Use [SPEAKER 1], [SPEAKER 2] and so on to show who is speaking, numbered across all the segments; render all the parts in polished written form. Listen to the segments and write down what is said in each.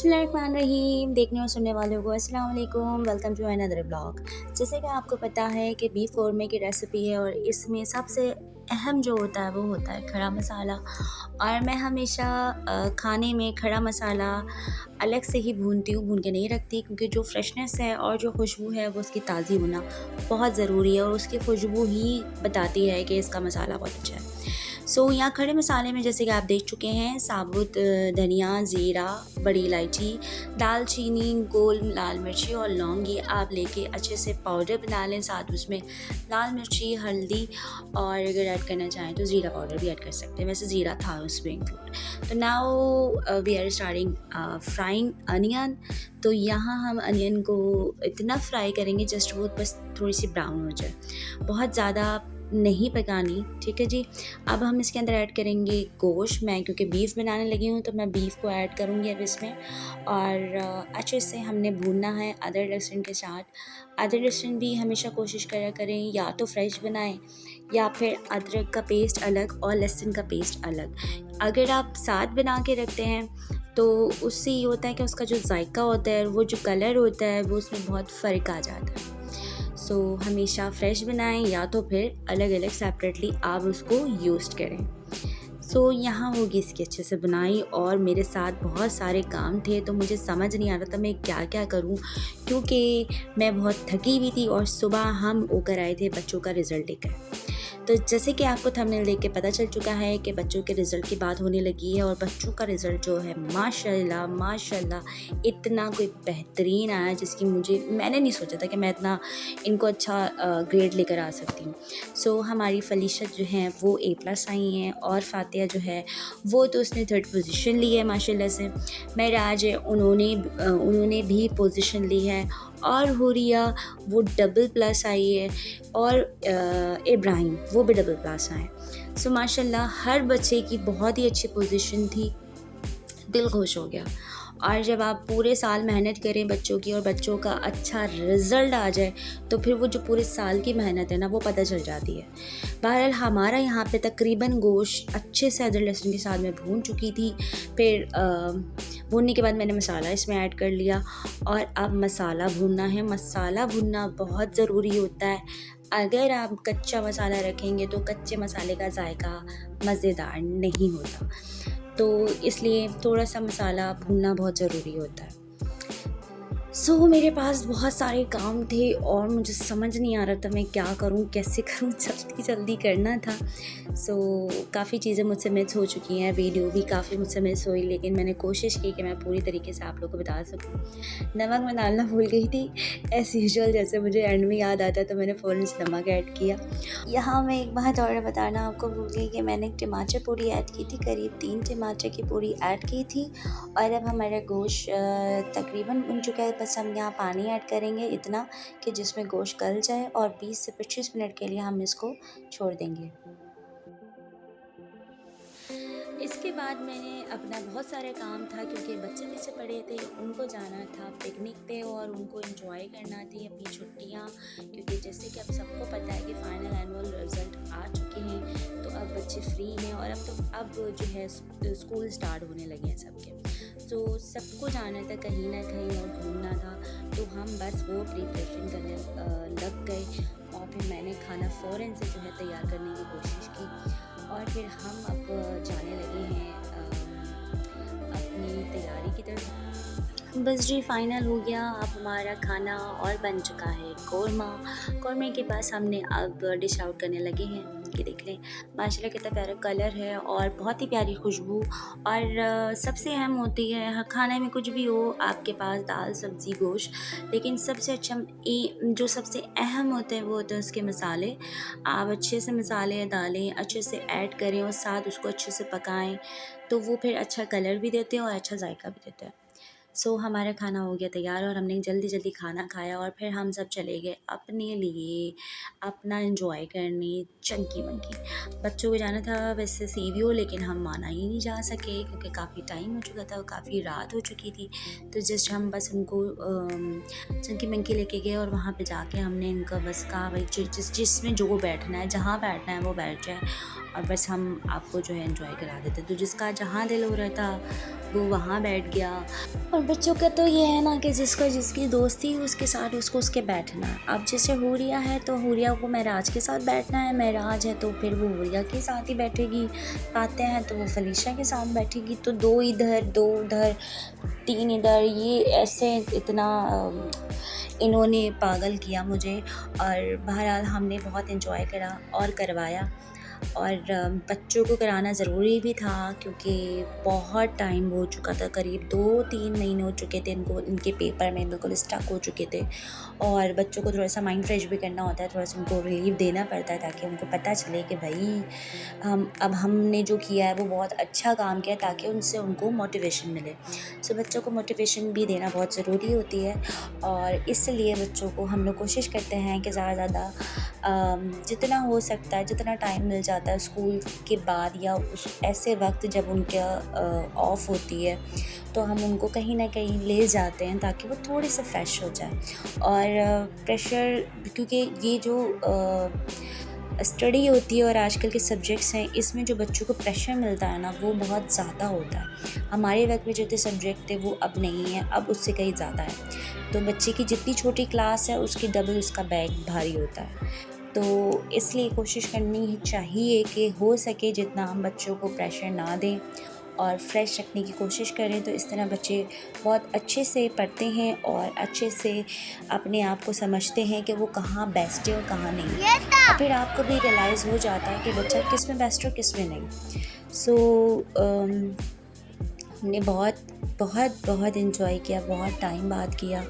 [SPEAKER 1] बिस्मिल्लाहिर्रहमानिर्रहीम। देखने और सुनने वालों को अस्सलाम वालेकुम, वेलकम टू अनदर ब्लॉग। जैसे कि आपको पता है कि बीफ कौरमे की रेसिपी है और इसमें सबसे अहम जो होता है वो होता है खड़ा मसाला। और मैं हमेशा खाने में खड़ा मसाला अलग से ही भूनती हूँ, भून के नहीं रखती, क्योंकि जो फ्रेशनेस है और जो खुशबू है वो उसकी ताज़ी होना बहुत ज़रूरी है और उसकी खुशबू ही बताती है कि इसका मसाला बहुत अच्छा है। यहाँ खड़े मसाले में जैसे कि आप देख चुके हैं, साबुत धनिया, ज़ीरा, बड़ी इलायची, दालचीनी, गोल लाल मिर्ची और लौंग ये आप लेके अच्छे से पाउडर बना लें। साथ उसमें लाल मिर्ची, हल्दी और अगर ऐड करना चाहें तो ज़ीरा पाउडर भी ऐड कर सकते हैं, वैसे ज़ीरा था उसमें इंक्लूड। तो now we are starting frying onion. तो यहाँ हम अनियन को इतना फ्राई करेंगे जस्ट वो बस थोड़ी सी ब्राउन हो जाए, बहुत ज़्यादा नहीं पकानी, ठीक है जी। अब हम इसके अंदर ऐड करेंगे गोश्त। मैं क्योंकि बीफ बनाने लगी हूँ तो मैं बीफ को ऐड करूँगी अब इसमें, और अच्छे से हमने भूनना है अदरक लहसुन के साथ। अदरक लहसुन भी हमेशा कोशिश करा करें या तो फ्रेश बनाएं या फिर अदरक का पेस्ट अलग और लहसुन का पेस्ट अलग। अगर आप साथ बना के रखते हैं तो उससे ये होता है कि उसका जो जायका होता है, वो जो कलर होता है, वो उसमें बहुत फ़र्क आ जाता है। हमेशा फ्रेश बनाएं या तो फिर अलग अलग सेपरेटली आप उसको यूज़ करें। यहाँ होगी इसकी अच्छे से बनाई, और मेरे साथ बहुत सारे काम थे तो मुझे समझ नहीं आ रहा था मैं क्या क्या करूं, क्योंकि मैं बहुत थकी हुई थी और सुबह हम होकर आए थे बच्चों का रिज़ल्ट लेकर। तो जैसे कि आपको थंबनेल देख के पता चल चुका है कि बच्चों के रिज़ल्ट की बात होने लगी है, और बच्चों का रिज़ल्ट जो है माशाल्लाह माशाल्लाह इतना कोई बेहतरीन आया जिसकी मैंने नहीं सोचा था कि मैं इतना इनको अच्छा ग्रेड लेकर आ सकती हूँ। हमारी फलीशत जो हैं वो A+ आई हैं, और फातिया जो है वो तो उसने 3rd पोजीशन ली है माशाल्लाह से। महराज है उन्होंने भी पोजीशन ली है, और हुरिया वो डबल+ आई है, और इब्राहिम वो भी डबल+ आए। माशाल्लाह हर बच्चे की बहुत ही अच्छी पोजीशन थी, दिल खुश हो गया। और जब आप पूरे साल मेहनत करें बच्चों की और बच्चों का अच्छा रिज़ल्ट आ जाए तो फिर वो जो पूरे साल की मेहनत है ना वो पता चल जाती है। बहरहाल हमारा यहाँ पे तकरीबन गोश्त अच्छे से अदरक लहसुन के साथ में भून चुकी थी। फिर भूनने के बाद मैंने मसाला इसमें ऐड कर लिया, और अब मसाला भूनना है। मसाला भूनना बहुत ज़रूरी होता है। अगर आप कच्चा मसाला रखेंगे तो कच्चे मसाले का जायका मज़ेदार नहीं होता, तो इसलिए थोड़ा सा मसाला भूनना बहुत ज़रूरी होता है। मेरे पास बहुत सारे काम थे और मुझे समझ नहीं आ रहा था मैं क्या करूं, कैसे करूं, जल्दी जल्दी करना था। काफ़ी चीज़ें मुझसे मिस हो चुकी हैं, वीडियो भी काफ़ी मुझसे मिस हुई, लेकिन मैंने कोशिश की कि मैं पूरी तरीके से आप लोगों को बता सकूं। नमक मैं डालना भूल गई थी एज़ यूजुअल, जैसे मुझे एंड में याद आता तो मैंने फ़ौरन से नमक ऐड किया। यहाँ मैं एक बात और बताना आपको भूल गई कि मैंने टमाटर पूरी ऐड की थी, करीब 3 टमाटर की पूरी ऐड की थी। और अब हमारा गोश्त तकरीबन बन चुका है, बस हम यहाँ पानी ऐड करेंगे इतना कि जिसमें गोश्त गल जाए, और 20 से 25 मिनट के लिए हम इसको छोड़ देंगे। इसके बाद मैंने अपना बहुत सारे काम था, क्योंकि बच्चे पीछे पड़े थे, उनको जाना था पिकनिक पे और उनको एंजॉय करना थी अपनी छुट्टियाँ, क्योंकि जैसे कि अब सबको पता है कि फाइनल एनुअल रिज़ल्ट आ चुके हैं, तो अब बच्चे फ्री हैं और अब जो है स्कूल स्टार्ट होने लगे हैं सबके। सबको जाना था कहीं ना कहीं और घूमना था, तो हम बस वो प्रिपरेशन करने लग गए, और फिर मैंने खाना फ़ौरन से जो है तैयार करने की कोशिश की, और फिर हम अब जाने लगे हैं अपनी तैयारी की तरफ। बस जी फाइनल हो गया, अब हमारा खाना और बन चुका है कौरमे के पास हमने अब डिश आउट करने लगे हैं। कि देख लें माशाल्लाह कितना प्यारा कलर है और बहुत ही प्यारी खुशबू। और सबसे अहम होती है खाने में कुछ भी हो आपके पास, दाल सब्ज़ी गोश्त, लेकिन सबसे अच्छा जो सबसे अहम होते हैं वो होते हैं उसके मसाले। आप अच्छे से मसाले डालें, अच्छे से ऐड करें और साथ उसको अच्छे से पकाएं, तो वो फिर अच्छा कलर भी देते हैं और अच्छा जायका भी देते हैं। हमारा खाना हो गया तैयार और हमने जल्दी जल्दी खाना खाया, और फिर हम सब चले गए अपने लिए अपना एंजॉय करने चंकी मंकी। बच्चों को जाना था वैसे CVO, लेकिन हम माना ही नहीं जा सके क्योंकि काफ़ी टाइम हो चुका था और काफ़ी रात हो चुकी थी। तो जस्ट हम बस उनको चंकी मंकी लेके गए, और वहाँ पे जाके हमने इनका बस कहा भाई जिसमें जो बैठना है, जहाँ बैठना है वो बैठ जाए। और बस हम आपको जो है एंजॉय करा देते। तो जिसका जहाँ दिल हो रहा था वो वहाँ बैठ गया। और बच्चों का तो ये है ना कि जिसका जिसकी दोस्ती उसके साथ उसको उसके बैठना है। अब जैसे हुरिया है तो हुरिया को महराज के साथ बैठना है, महराज है तो फिर वो हुरिया के साथ ही बैठेगी, फातिहा है तो वो फलीशा के साथ बैठेगी। तो 2 इधर 2 उधर 3 इधर, ये ऐसे इतना इन्होंने पागल किया मुझे। और बहरहाल हमने बहुत एंजॉय करा और करवाया। और बच्चों को कराना ज़रूरी भी था क्योंकि बहुत टाइम हो चुका था, करीब 2-3 महीने हो चुके थे इनको, इनके पेपर में बिल्कुल स्टक हो चुके थे। और बच्चों को थोड़ा सा माइंड फ्रेश भी करना होता है, थोड़ा सा उनको रिलीफ देना पड़ता है ताकि उनको पता चले कि भाई हम अब हमने जो किया है वो बहुत अच्छा काम किया, ताकि उनसे उनको मोटिवेशन मिले। सो बच्चों को मोटिवेशन भी देना बहुत ज़रूरी होती है। और इसलिए बच्चों को हम लोग कोशिश करते हैं कि ज़्यादा से ज़्यादा जितना हो सकता है, जितना टाइम मिल जाता है स्कूल के बाद या उस ऐसे वक्त जब उनका ऑफ होती है, तो हम उनको कहीं ना कहीं ले जाते हैं ताकि वो थोड़े से फ्रेश हो जाए। और प्रेशर, क्योंकि ये जो स्टडी होती है और आजकल के सब्जेक्ट्स हैं, इसमें जो बच्चों को प्रेशर मिलता है ना वो बहुत ज़्यादा होता है। हमारे वक्त में जो थे सब्जेक्ट थे वो अब नहीं है, अब उससे कहीं ज़्यादा है। तो बच्चे की जितनी छोटी क्लास है उसकी डबल उसका बैग भारी होता है। तो इसलिए कोशिश करनी चाहिए कि हो सके जितना हम बच्चों को प्रेशर ना दें और फ्रेश रखने की कोशिश करें। तो इस तरह बच्चे बहुत अच्छे से पढ़ते हैं और अच्छे से अपने आप को समझते हैं कि वो कहाँ बेस्ट है और कहाँ नहीं। और फिर आपको भी रियलाइज़ हो जाता है कि बच्चा किस में बेस्ट और किस में नहीं। सो हमने बहुत बहुत बहुत इन्जॉय किया, बहुत टाइम बाद किया।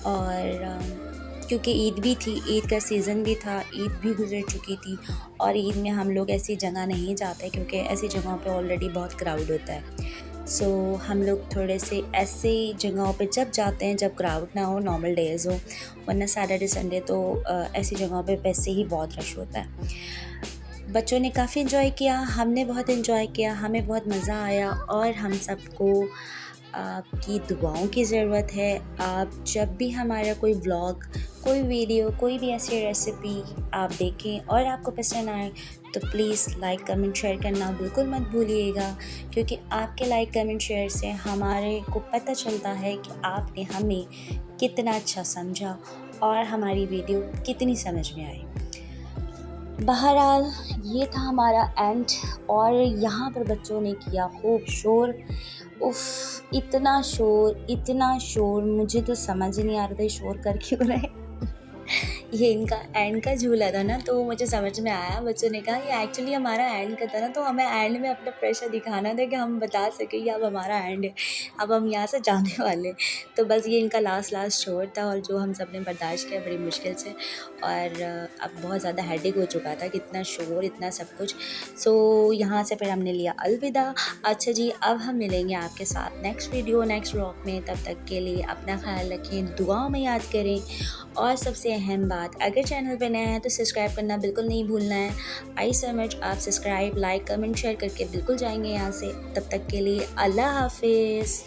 [SPEAKER 1] और क्योंकि ईद भी थी, ईद का सीज़न भी था, ईद भी गुजर चुकी थी। और ईद में हम लोग ऐसी जगह नहीं जाते क्योंकि ऐसी जगहों पे ऑलरेडी बहुत क्राउड होता है। सो हम लोग थोड़े से ऐसे जगहों पे जब जाते हैं जब क्राउड ना हो, नॉर्मल डेज़ हो, वरना सैटरडे संडे तो ऐसी जगहों पे वैसे ही बहुत रश होता है। बच्चों ने काफ़ी इन्जॉय किया, हमने बहुत इन्जॉय किया, हमें बहुत मज़ा आया। और हम सबको आपकी दुआओं की ज़रूरत है। आप जब भी हमारा कोई व्लॉग, कोई वीडियो, कोई भी ऐसी रेसिपी आप देखें और आपको पसंद आए तो प्लीज़ लाइक कमेंट शेयर करना बिल्कुल मत भूलिएगा, क्योंकि आपके लाइक कमेंट शेयर से हमारे को पता चलता है कि आपने हमें कितना अच्छा समझा और हमारी वीडियो कितनी समझ में आई। बहरहाल ये था हमारा एंड। और यहाँ पर बच्चों ने किया खूब शोर, उफ इतना शोर, मुझे तो समझ ही नहीं आ रहा था ये शोर कर क्यों रहे। ये इनका एंड का झूला था ना, तो मुझे समझ में आया। बच्चों ने कहा ये एक्चुअली हमारा एंड का था ना, तो हमें एंड में अपना प्रेशर दिखाना था कि हम बता सकें कि अब हमारा एंड है, अब हम यहाँ से जाने वाले। तो बस ये इनका लास्ट शोर था और जो हम सब ने बर्दाश्त किया बड़ी मुश्किल से। और अब बहुत ज़्यादा हेडेक हो चुका था, कितना शोर, इतना सब कुछ। सो यहाँ से फिर हमने लिया अलविदा। अच्छा जी, अब हम मिलेंगे आपके साथ नेक्स्ट वीडियो, नेक्स्ट व्लॉग में। तब तक के लिए अपना ख्याल रखें, दुआओं में याद करें। और सबसे अहम बात, अगर चैनल पर नया है तो सब्सक्राइब करना बिल्कुल नहीं भूलना है। आई सो मच, आप सब्सक्राइब, लाइक, कमेंट, शेयर करके बिल्कुल जाएंगे यहाँ से। तब तक के लिए अल्लाह हाफिज़।